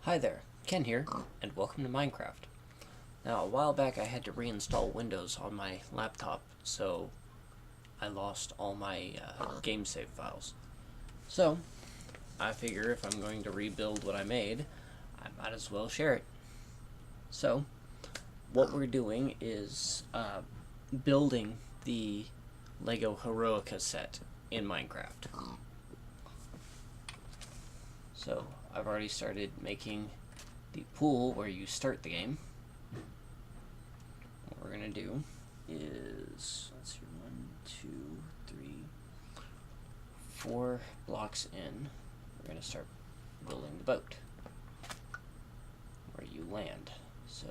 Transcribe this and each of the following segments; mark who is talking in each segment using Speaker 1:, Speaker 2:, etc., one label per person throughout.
Speaker 1: Hi there, Ken here, and welcome to Minecraft. Now, a while back I had to reinstall Windows on my laptop, so I lost all my game save files. So, I figure if I'm going to rebuild what I made, I might as well share it. So, what we're doing is building the Lego Heroica set in Minecraft. So, I've already started making the pool where you start the game. What we're going to do is, let's see, 1, 2, 3, 4 blocks in, we're going to start building the boat where you land. So,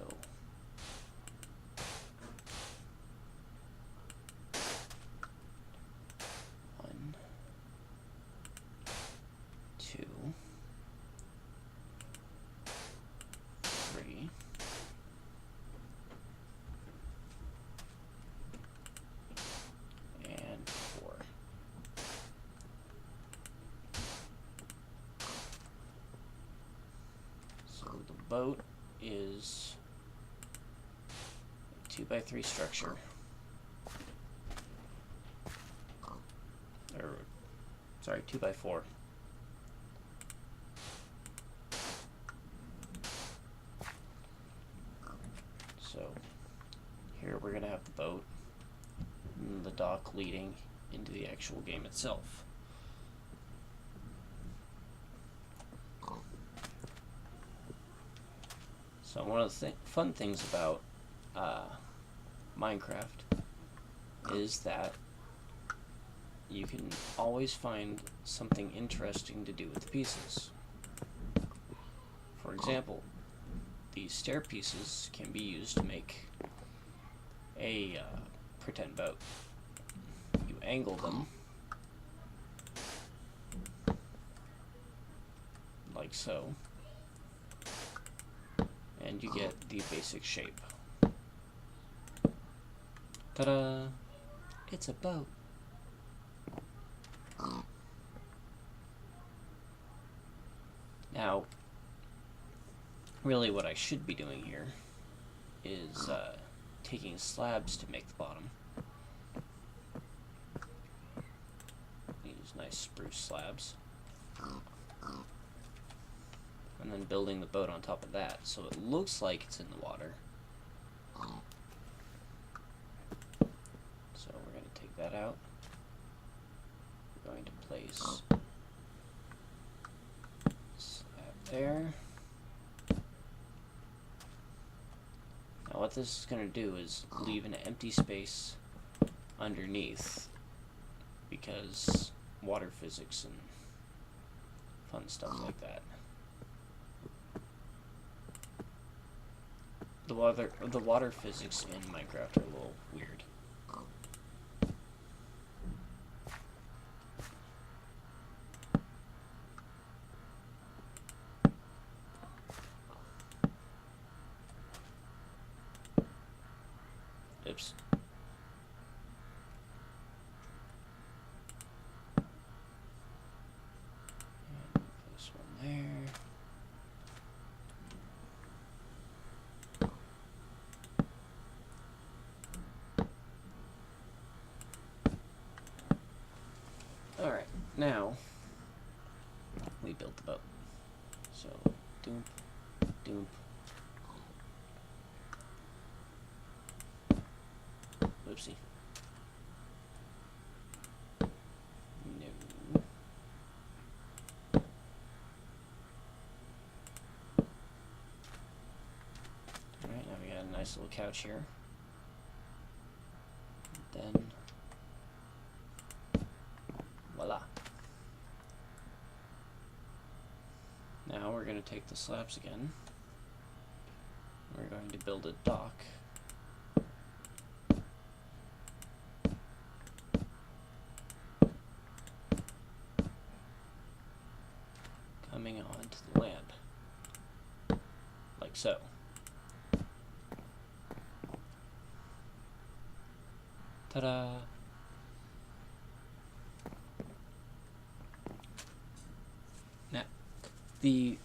Speaker 1: one, 2, 3, and 4. So the boat is a 2x3 structure. Or, sorry, 2x4. So here we're going to have the boat and the dock leading into the actual game itself. So one of the fun things about Minecraft is that you can always find something interesting to do with the pieces. For example, these stair pieces can be used to make a pretend boat. You angle them like so, and you get the basic shape. Ta-da! It's a boat. Now, really what I should be doing here is taking slabs to make the bottom. These nice spruce slabs. And then building the boat on top of that, so it looks like it's in the water. So we're going to take that out. We're going to place slab there. Now what this is going to do is leave an empty space underneath, because water physics and fun stuff like that. The water physics in Minecraft are a little weird. Oops. And this one there. Alright, now we built the boat. So, doomp, doomp. Whoopsie. No. Alright, now we got a nice little couch here. Then, voila. Now we're going to take the slabs again. We're going to build a dock. Coming onto the land. Like so. Ta-da! Now, the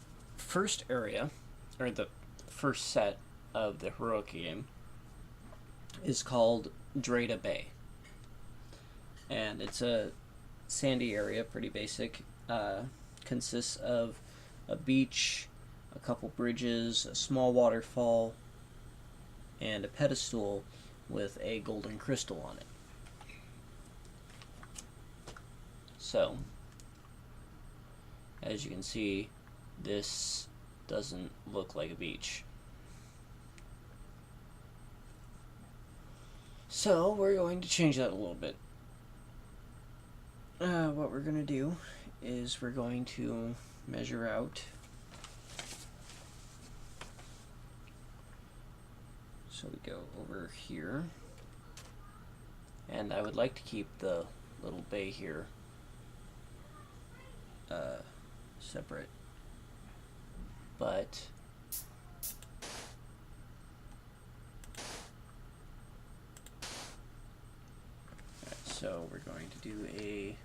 Speaker 1: first area, or the first set of the heroic game, is called Dreda Bay. And it's a sandy area, pretty basic. Consists of a beach, a couple bridges, a small waterfall, and a pedestal with a golden crystal on it. So, as you can see, this doesn't look like a beach. So, we're going to change that a little bit. What we're going to do is we're going to measure out. So we go over here. And I would like to keep the little bay here separate. But so we're going to do a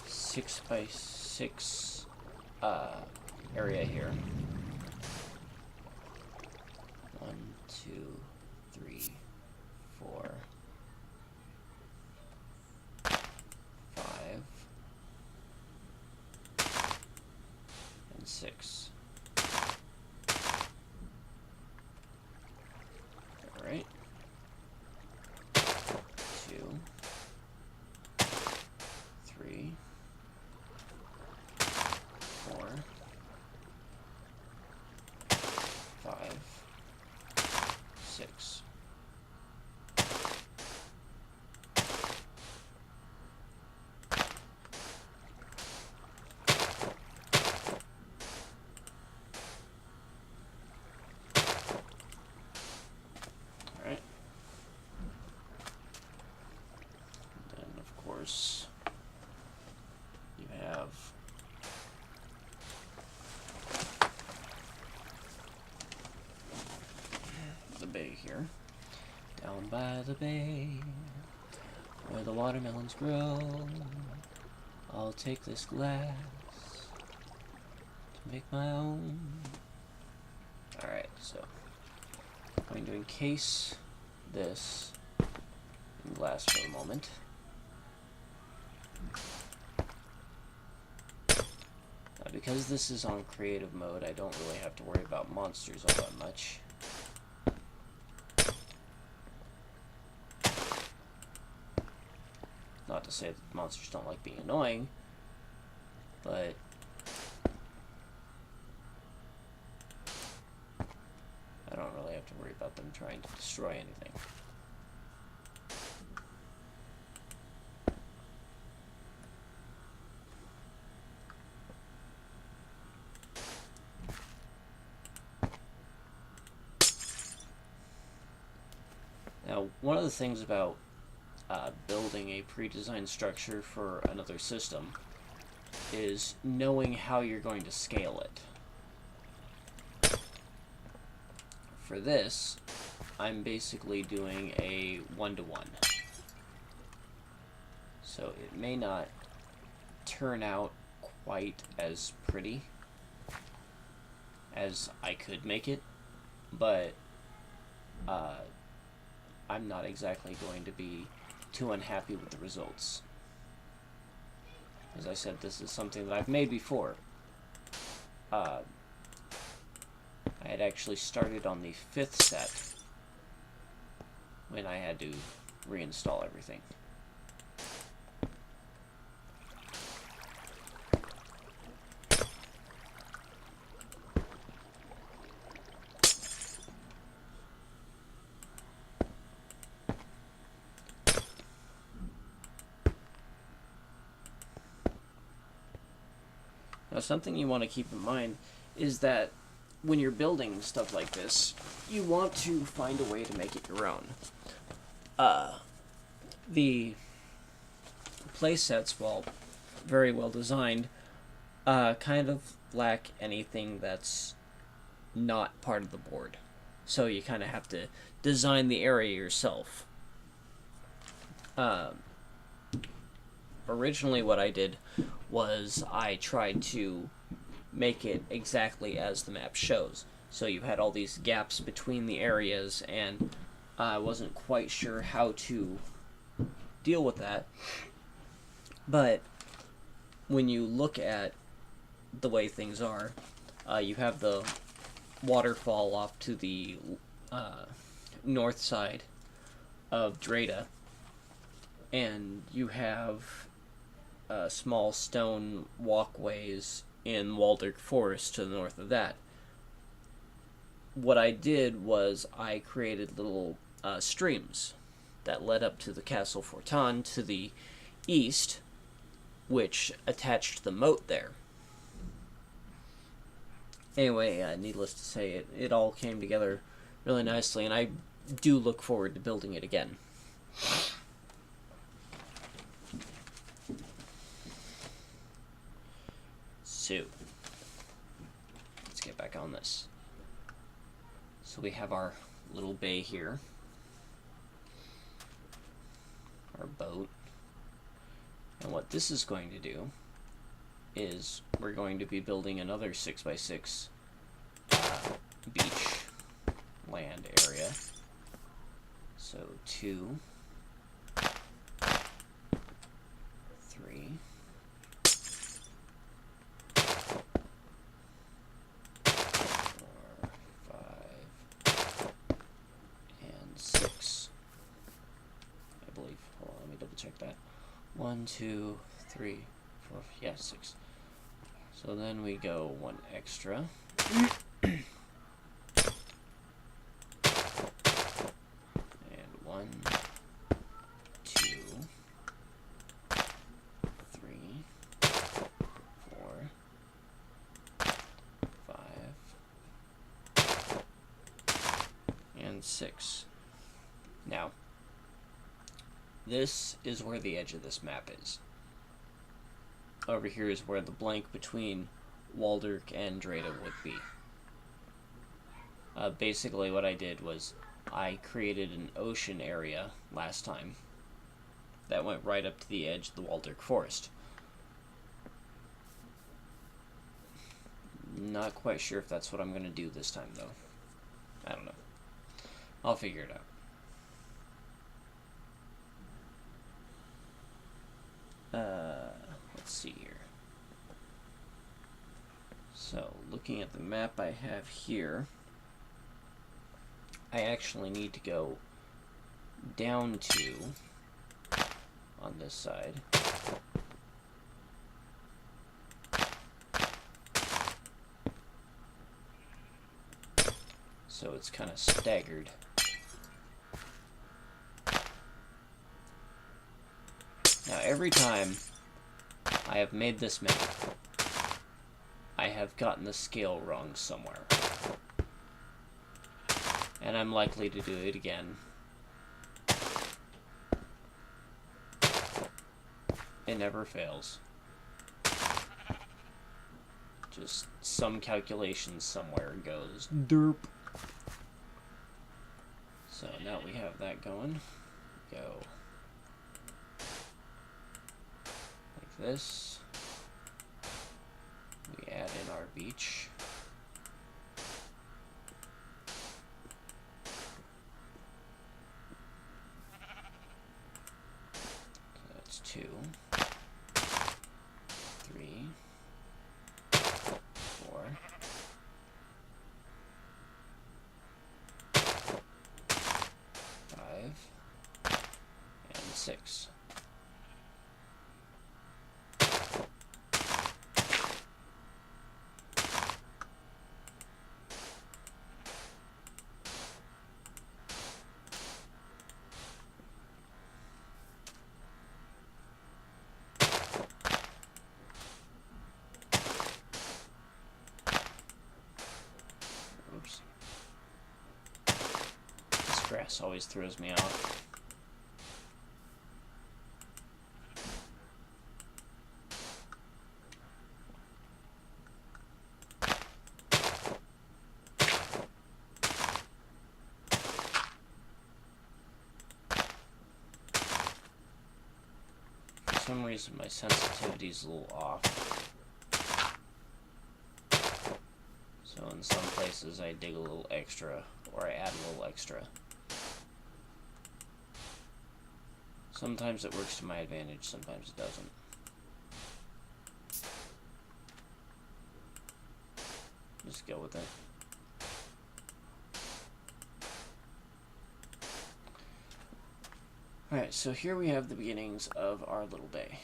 Speaker 1: 6x6 area here. 1, 2, 3, 4, 5, and 6. All right. 2, 3, 4, 5, 6. All right. Then, of course, you have the bay here. Down by the bay, where the watermelons grow, I'll take this glass to make my own. Alright, so I'm going to encase this in glass for a moment. Now, because this is on creative mode, I don't really have to worry about monsters all that much. Not to say that monsters don't like being annoying, but I don't really have to worry about them trying to destroy anything. Now, one of the things about building a pre-designed structure for another system is knowing how you're going to scale it. For this, I'm basically doing a 1-to-1. So it may not turn out quite as pretty as I could make it, but I'm not exactly going to be too unhappy with the results. As I said, this is something that I've made before. I had actually started on the 5th set when I had to reinstall everything. Now, something you want to keep in mind is that when you're building stuff like this, you want to find a way to make it your own. The play sets, while very well designed, kind of lack anything that's not part of the board. So you kind of have to design the area yourself. Originally what I did was I tried to make it exactly as the map shows. So you had all these gaps between the areas, and I wasn't quite sure how to deal with that. But when you look at the way things are, you have the waterfall off to the north side of Dreda, and you have small stone walkways in Waldurk Forest to the north of that. What I did was I created little streams that led up to the Castle Fortan to the east, which attached the moat there. Anyway, needless to say, it all came together really nicely, and I do look forward to building it again. So, let's get back on this. So we have our little bay here, our boat, and what this is going to do is we're going to be building another 6x6 beach land area. So 2, 3, 4, 5, and 6. I believe. Hold on, let me double check that. 1, 2, 3, 4, yeah, 6. So then we go 1 extra. And 1, 2, 3, 4, 5, and 6. Now, this is where the edge of this map is. Over here is where the blank between Waldurk and Dreda would be. Basically what I did was I created an ocean area last time that went right up to the edge of the Waldurk Forest. Not quite sure if that's what I'm going to do this time, though. I don't know. I'll figure it out. Let's see here. So, looking at the map I have here, I actually need to go down to, on this side, so it's kind of staggered. Now, every time I have made this map, I have gotten the scale wrong somewhere. And I'm likely to do it again. It never fails. Just some calculation somewhere goes derp. So now we have that going. Go like this. We add in our beach. So that's 2, 3, 4, 5, and 6. Oops. This grass always throws me off. For some reason my sensitivity is a little off. So in some places I dig a little extra, or I add a little extra. Sometimes it works to my advantage, sometimes it doesn't. Just go with it. Alright, so here we have the beginnings of our little bay.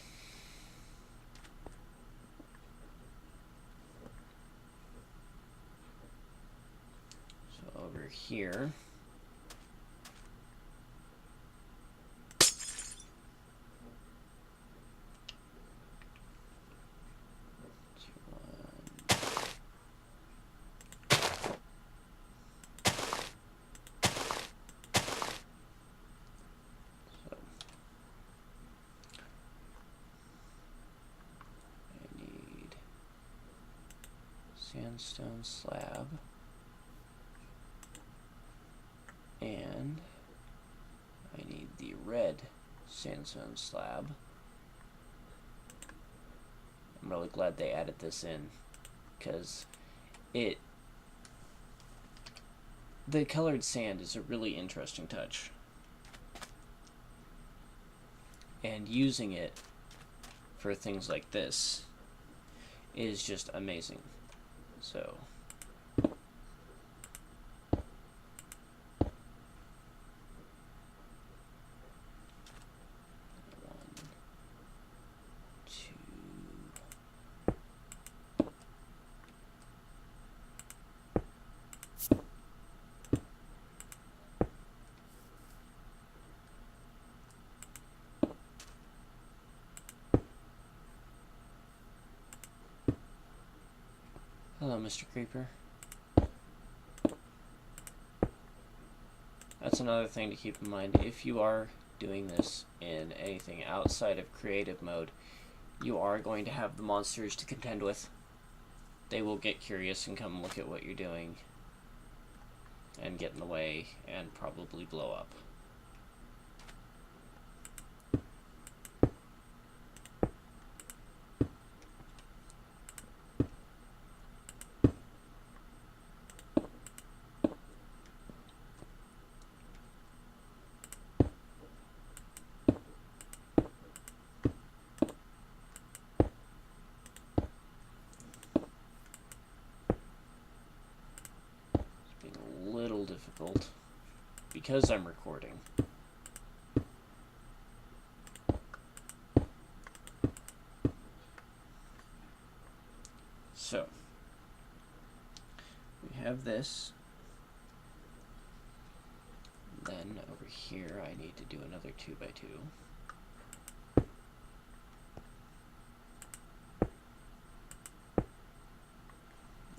Speaker 1: So over here, sandstone slab, and I need the red sandstone slab. I'm really glad they added this in, because the colored sand is a really interesting touch, and using it for things like this is just amazing. So one, two, hello, Mr. Creeper. That's another thing to keep in mind. If you are doing this in anything outside of creative mode, you are going to have the monsters to contend with. They will get curious and come look at what you're doing and get in the way and probably blow up. Difficult because I'm recording. So we have this. Then over here I need to do another 2x2.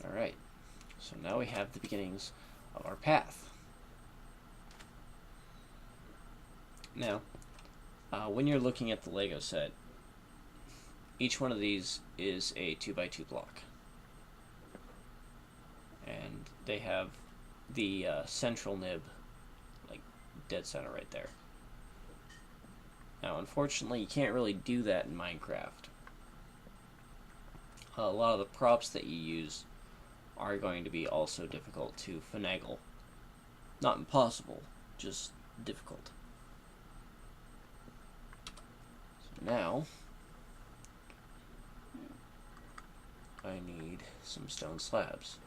Speaker 1: Alright, so now we have the beginnings of our path. Now, when you're looking at the Lego set, each one of these is a 2x2 block. And they have the central nib, like, dead center right there. Now, unfortunately, you can't really do that in Minecraft. A lot of the props that you use are going to be also difficult to finagle. Not impossible, just difficult. So now, I need some stone slabs.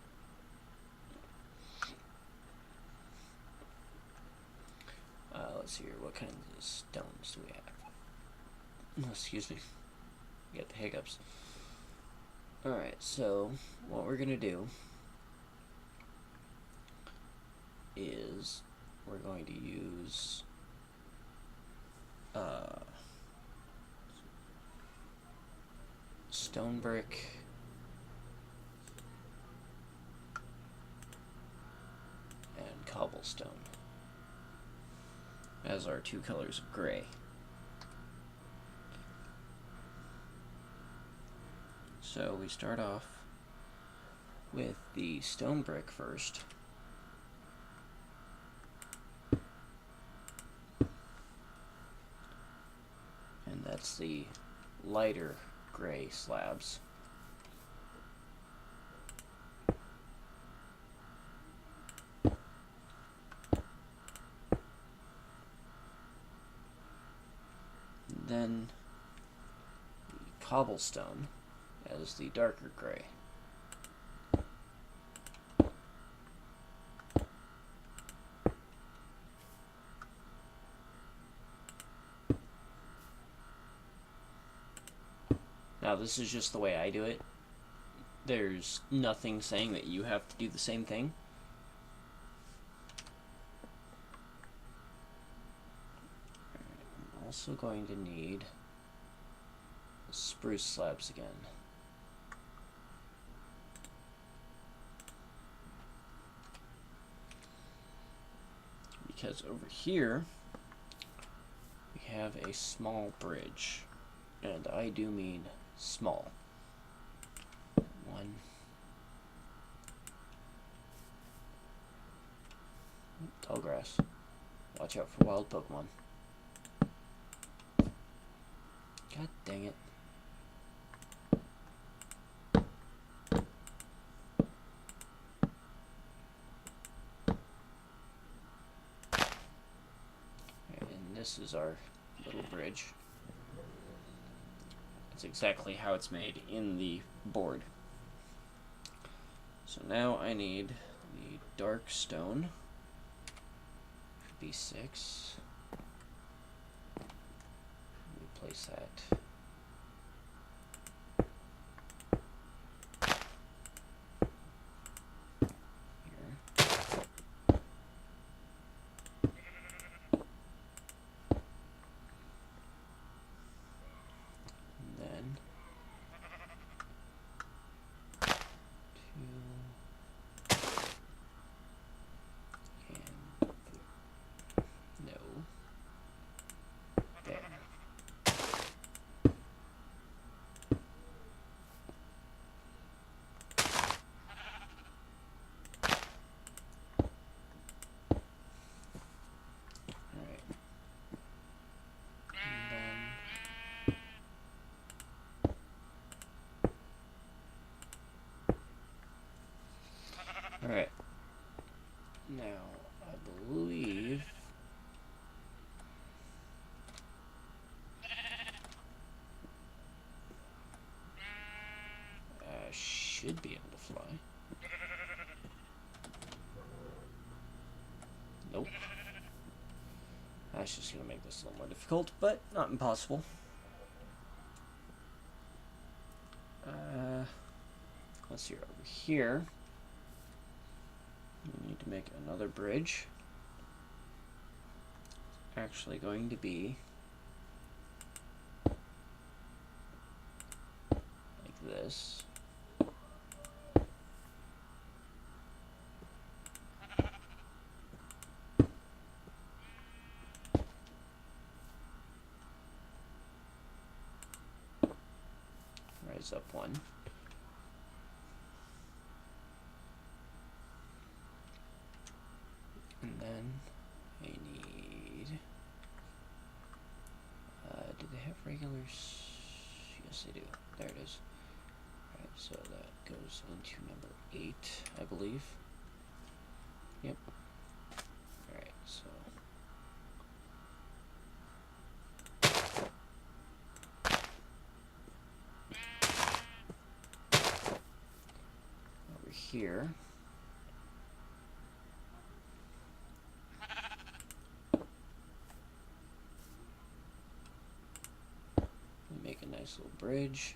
Speaker 1: Let's see here, what kinds of stones do we have? Excuse me, get the hiccups. Alright, so what we're gonna do is we're going to use stone brick and cobblestone as our two colors of gray. So we start off with the stone brick first. And that's the lighter gray slabs. Then the cobblestone as the darker gray. Now this is just the way I do it. There's nothing saying that you have to do the same thing. I'm also going to need the spruce slabs again. Because over here we have a small bridge, and I do mean small. One. Tall grass. Watch out for wild Pokemon. God dang it. And this is our little bridge. That's exactly how it's made in the board. So now I need the dark stone. B6. Let me place that. Alright. Now, I believe I should be able to fly. Nope. That's just going to make this a little more difficult, but not impossible. Let's see, over here we need to make another bridge. It's actually going to be like this. Rise up one. And then I need, do they have regulars? Yes, they do. There it is. Alright, so that goes into number 8, I believe. Yep. Alright, so. Over here. Make a nice little bridge.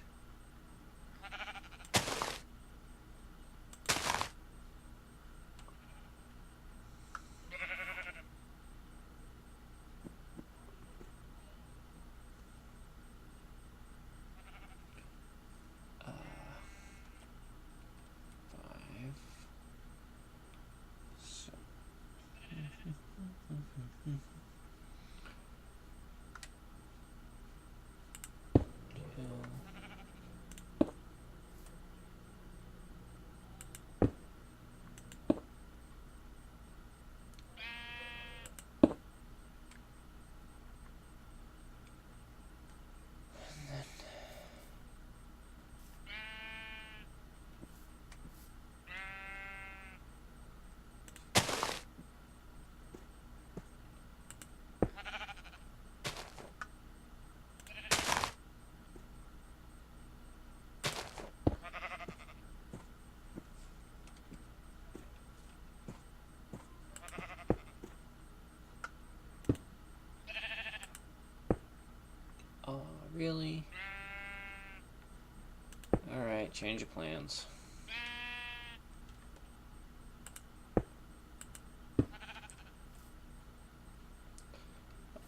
Speaker 1: Alright, change of plans.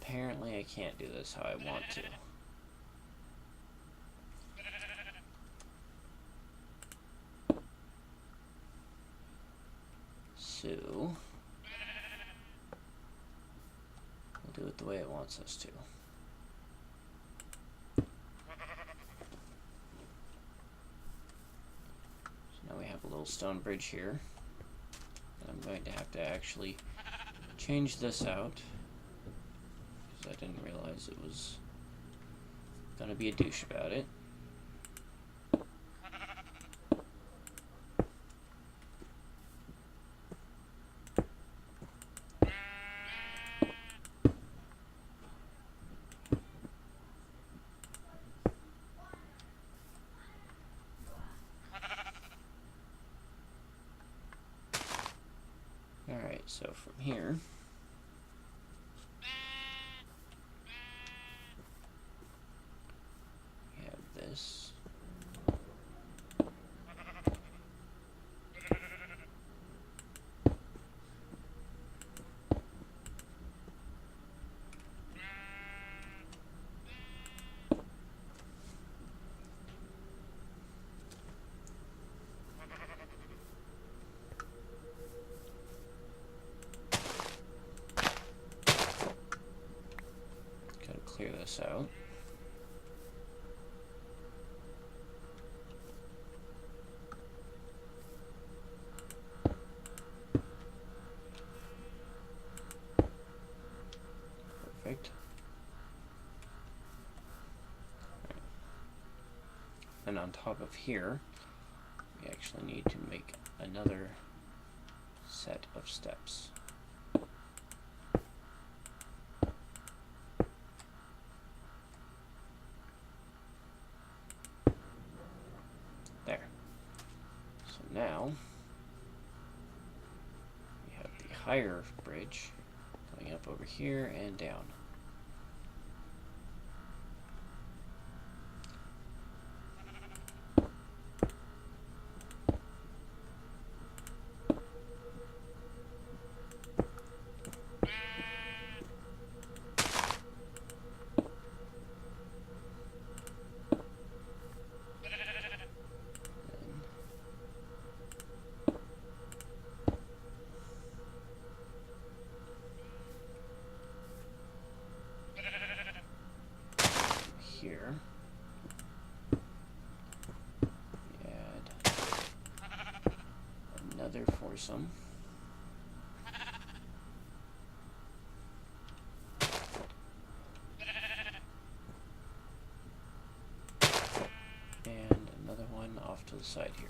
Speaker 1: Apparently I can't do this how I want to. So, we'll do it the way it wants us to. So now we have a little stone bridge here. And I'm going to have to actually change this out, because I didn't realize it was going to be a douche about it. Alright, so from here, we have this. Clear this out. Perfect. Right. And on top of here, we actually need to make another set of steps. There. So now we have the higher bridge going up over here and down. Here, we add another foursome, and another one off to the side here.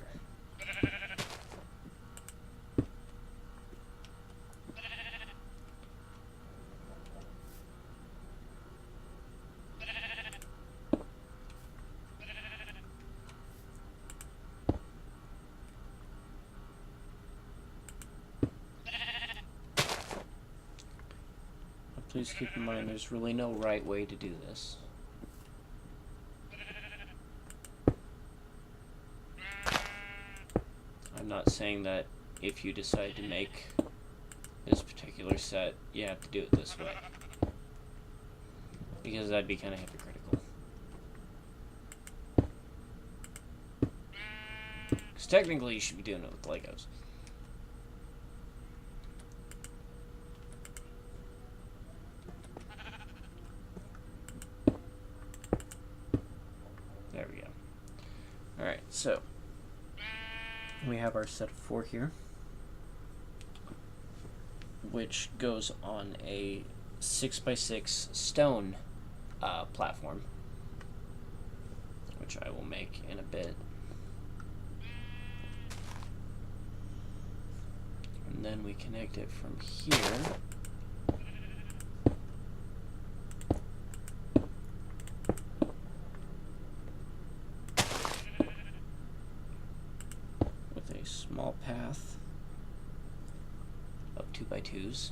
Speaker 1: Please keep in mind there's really no right way to do this. I'm not saying that if you decide to make this particular set, you have to do it this way, because that'd be kind of hypocritical. Because technically you should be doing it with Legos. There we go. Alright, so we have our set of 4 here, which goes on a 6x6 stone platform, which I will make in a bit. And then we connect it from here with a small path of 2x2s.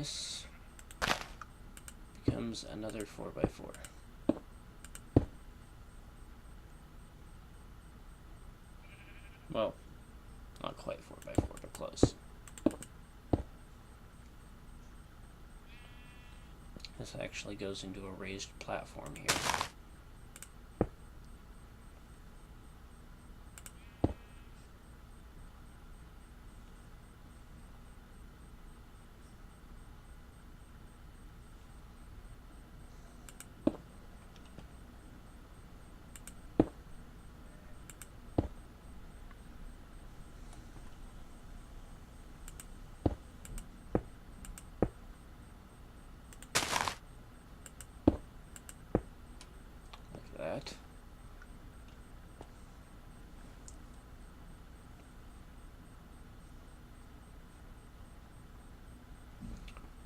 Speaker 1: this becomes another 4x4. Well, not quite 4x4, but close. This actually goes into a raised platform here. That.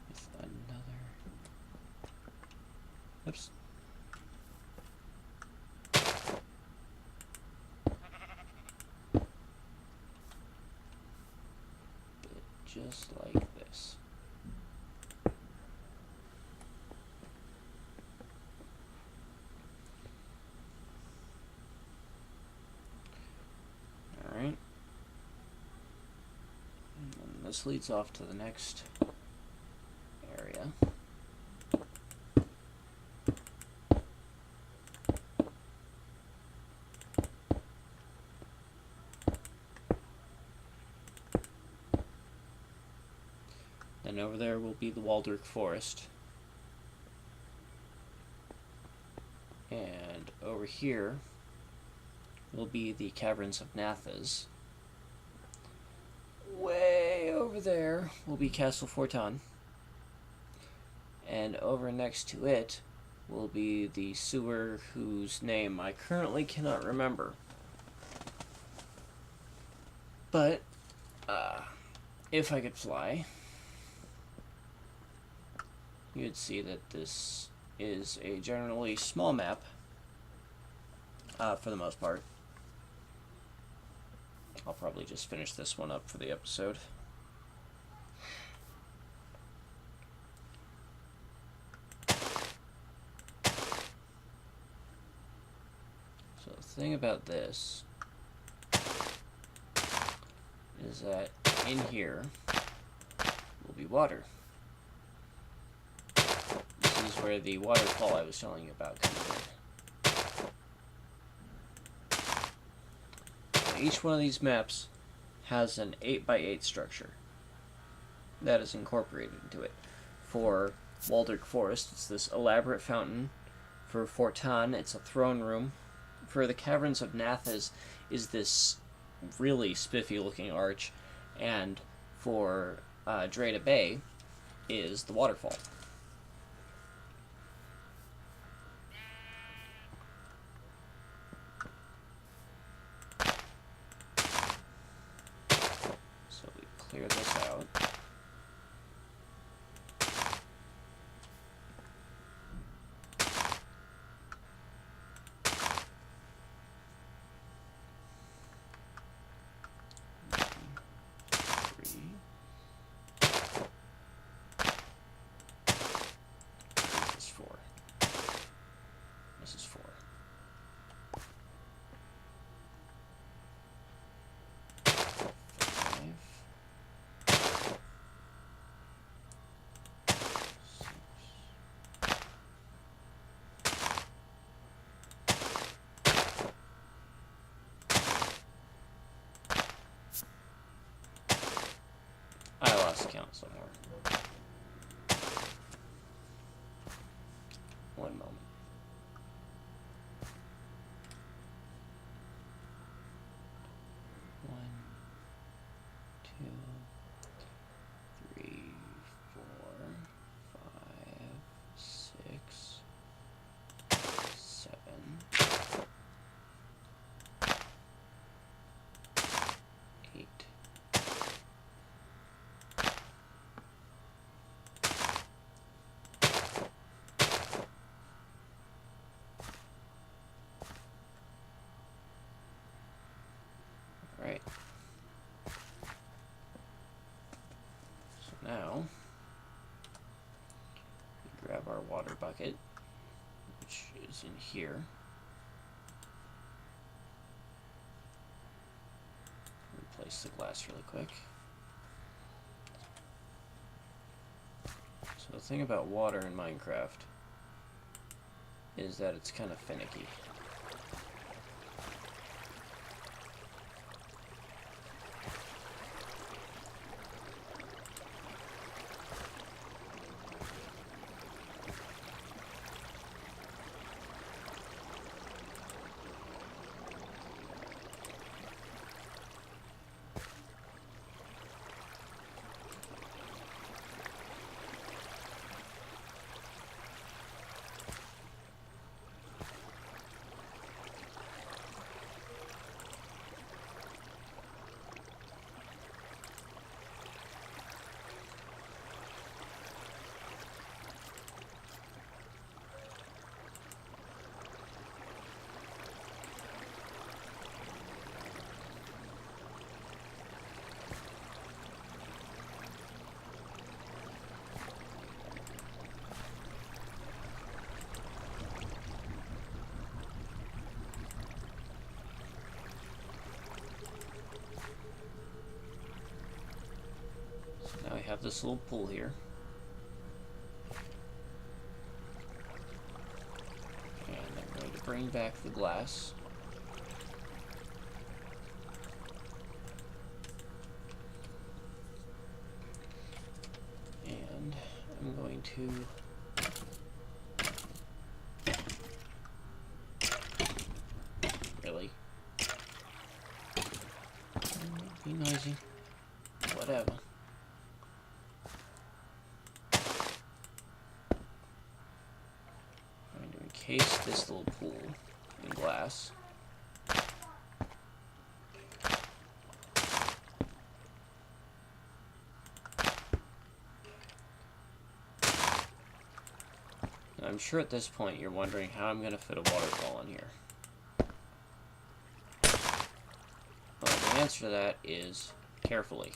Speaker 1: With another. Oops. But just like this. Alright. And this leads off to the next area. Then over there will be the Waldorf Forest. And over here will be the Caverns of Nathas. Way over there will be Castle Fortan. And over next to it will be the sewer whose name I currently cannot remember. But, if I could fly, you'd see that this is a generally small map, for the most part. I'll probably just finish this one up for the episode. So the thing about this is that in here will be water. This is where the waterfall I was telling you about comes in. Each one of these maps has an 8x8 structure that is incorporated into it. For Waldorf Forest, it's this elaborate fountain. For Fortan, it's a throne room. For the Caverns of Nathas is this really spiffy looking arch. And for Dreda Bay is the waterfall. Clear this out. water bucket, which is in here. Replace the glass really quick. So the thing about water in Minecraft is that it's kind of finicky. Now we have this little pool here. And I'm going to bring back the glass. And I'm going to really be noisy. Whatever. Encase this little pool in glass. Now, I'm sure at this point you're wondering how I'm going to fit a waterfall in here. Well, the answer to that is carefully.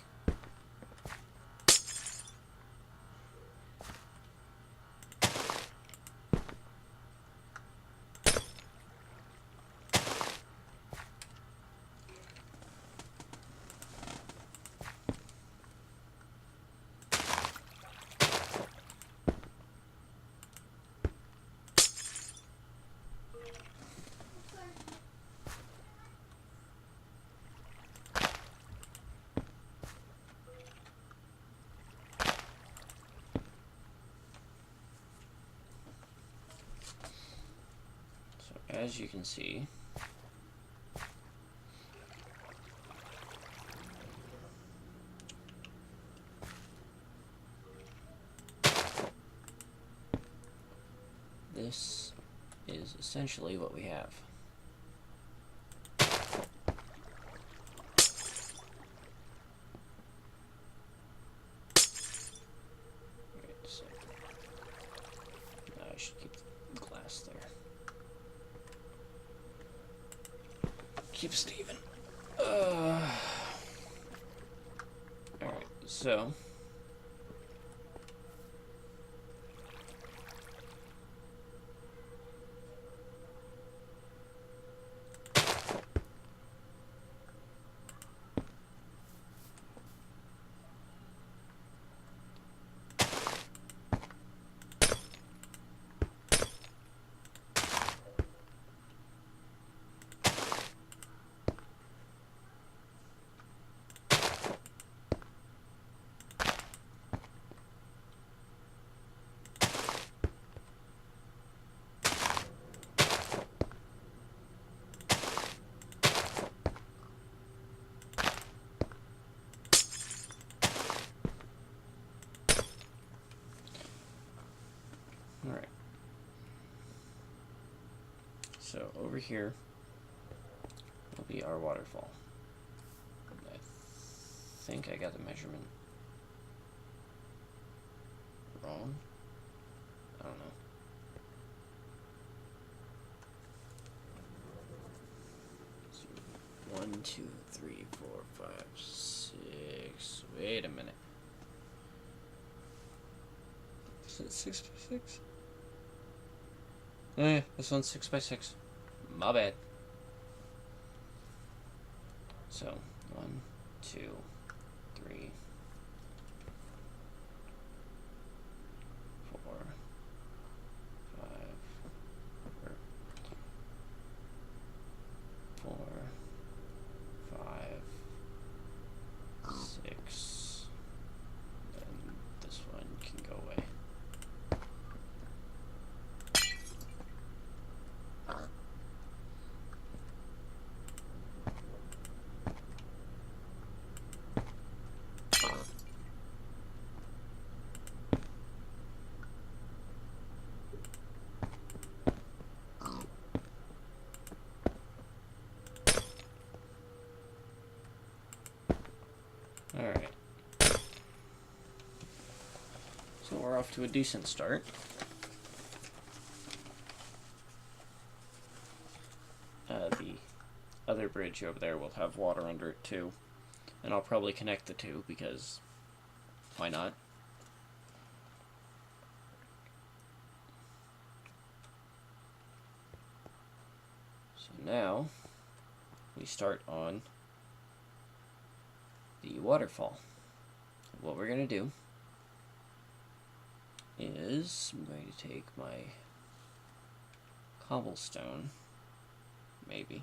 Speaker 1: As you can see, this is essentially what we have. Wait a second. No, I should keep the glass there. Keep it even. Alright, so alright. So over here will be our waterfall. I think I got the measurement wrong. I don't know. So 1, 2, 3, 4, 5, 6. Wait a minute. Is it 6 by 6? Oh yeah, this one's 6x6. My bad. So, 1, 2, 3, 4, 5, or 4, 5, 6, and this one can go away. Alright. So we're off to a decent start. The other bridge over there will have water under it too. And I'll probably connect the two because why not? So now we start on the waterfall. What we're going to do is I'm going to take my cobblestone, maybe.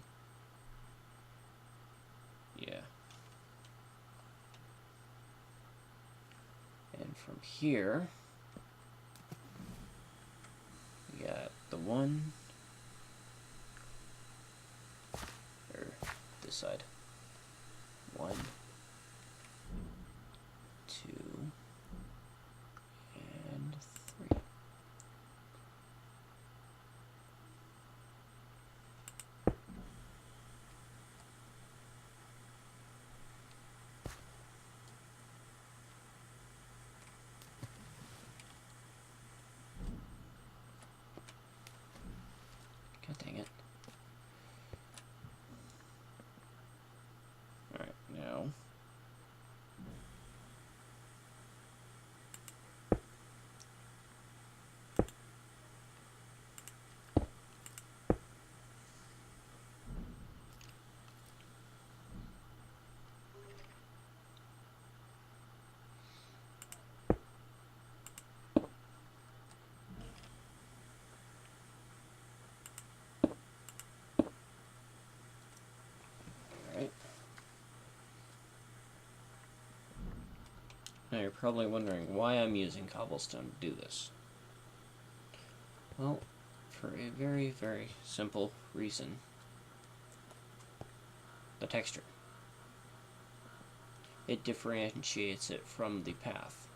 Speaker 1: Yeah. And from here, we got the one, or this side. 1, 2, and 3. God dang it. Alright, now Now you're probably wondering why I'm using cobblestone to do this. Well, for a very, very simple reason. The texture. It differentiates it from the path.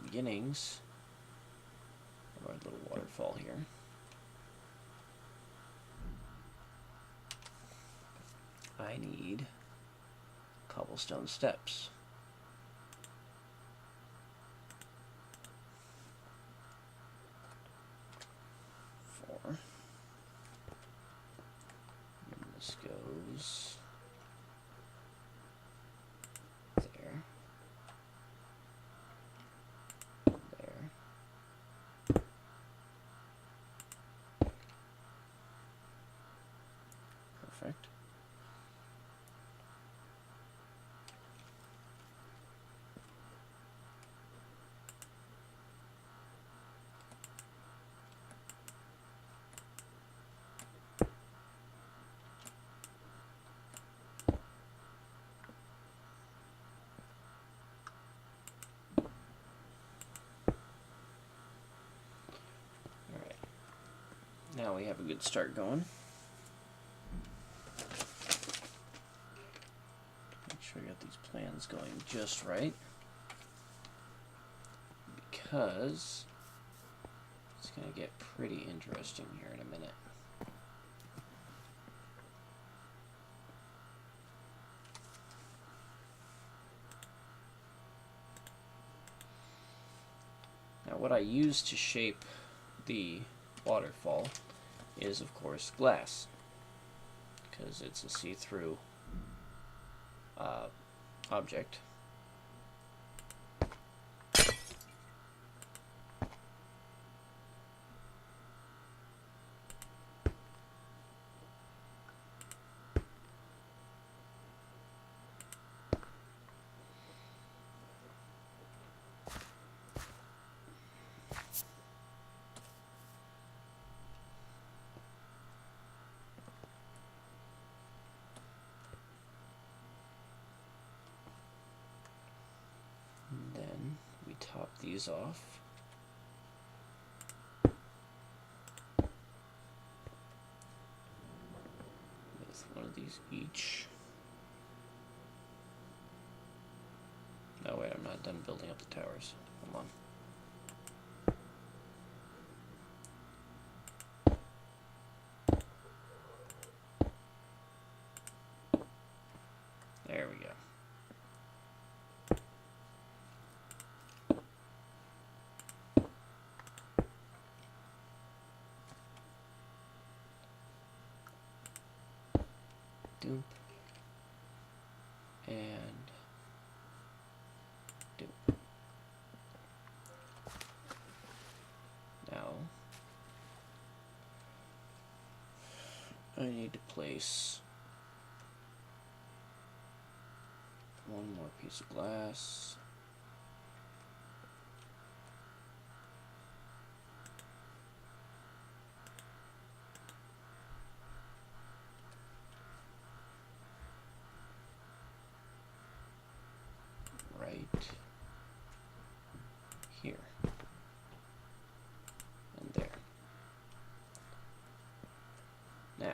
Speaker 1: Beginnings of our little waterfall here. I need cobblestone steps. 4. And this goes there. Perfect. Alright. Now we have a good start going. Make sure I got these plans going just right, because it's going to get pretty interesting here in a minute. what I use to shape the waterfall is, of course, glass, because it's a see-through object. And then we top these off. With one of these each. No, wait, I'm not done building up the towers. Hold on. There we go. Doop. And doop. Now, I need to place one more piece of glass. Right here. And there. Now,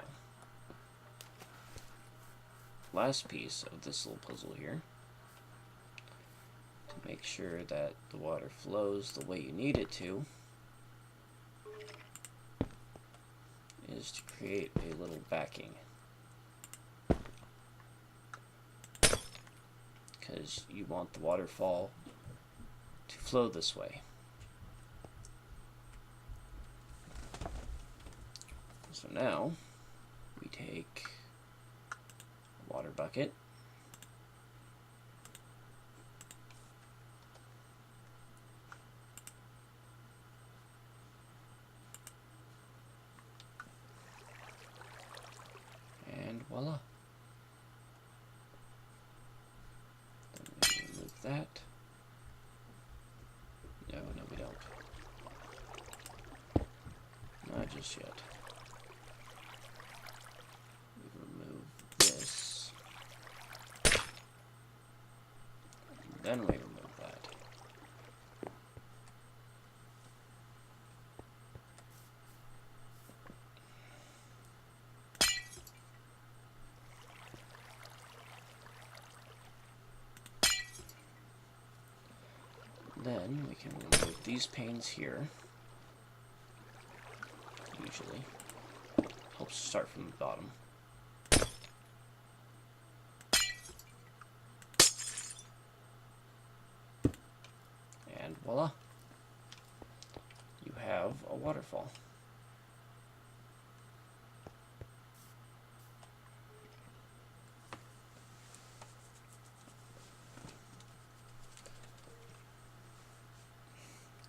Speaker 1: last piece of this little puzzle here, to make sure that the water flows the way you need it to, is to create a little backing. Because you want the waterfall to flow this way. So now we take a water bucket, and voila. That. No, we don't. Not just yet. We remove this. And then we remove that. Then we can remove these panes here. Usually helps start from the bottom. And voila, you have a waterfall.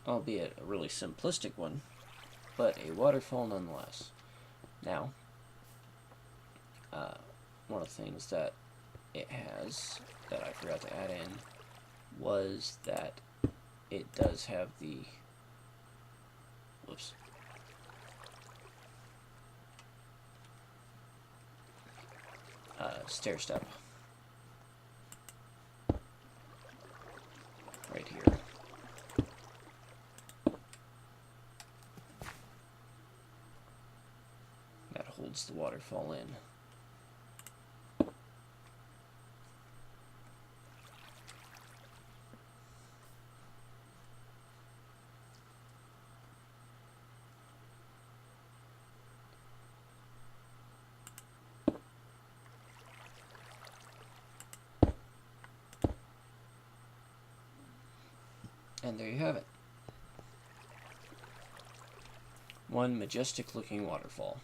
Speaker 1: Albeit a really simplistic one, but a waterfall nonetheless. Now, one of the things that it has that I forgot to add in was that it does have the stair step right here. That holds the waterfall in. And there you have it. One majestic looking waterfall.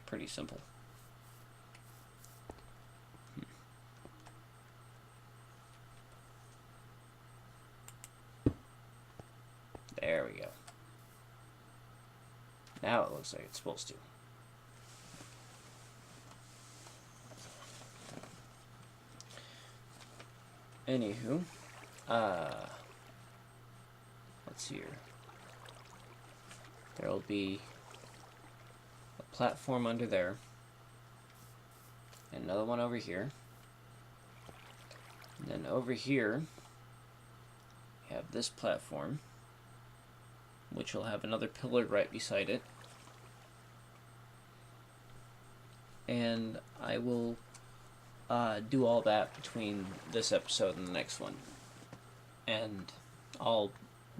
Speaker 1: Pretty simple. There we go. Now it looks like it's supposed to. Anywho, let's see here. There'll be a platform under there, and another one over here. And then over here, we have this platform, which will have another pillar right beside it. And I will do all that between this episode and the next one. And I'll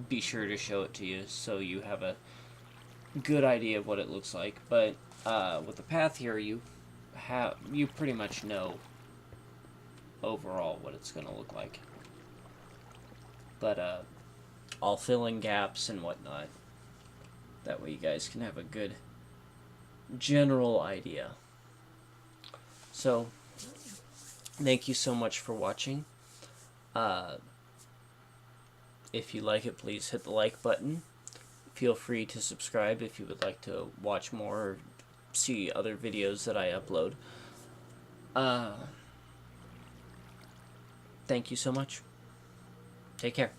Speaker 1: be sure to show it to you so you have a good idea of what it looks like. But with the path here, you pretty much know overall what it's going to look like. But I'll fill in gaps and whatnot. That way you guys can have a good general idea. So, thank you so much for watching. If you like it, please hit the like button. Feel free to subscribe if you would like to watch more or see other videos that I upload. Thank you so much. Take care.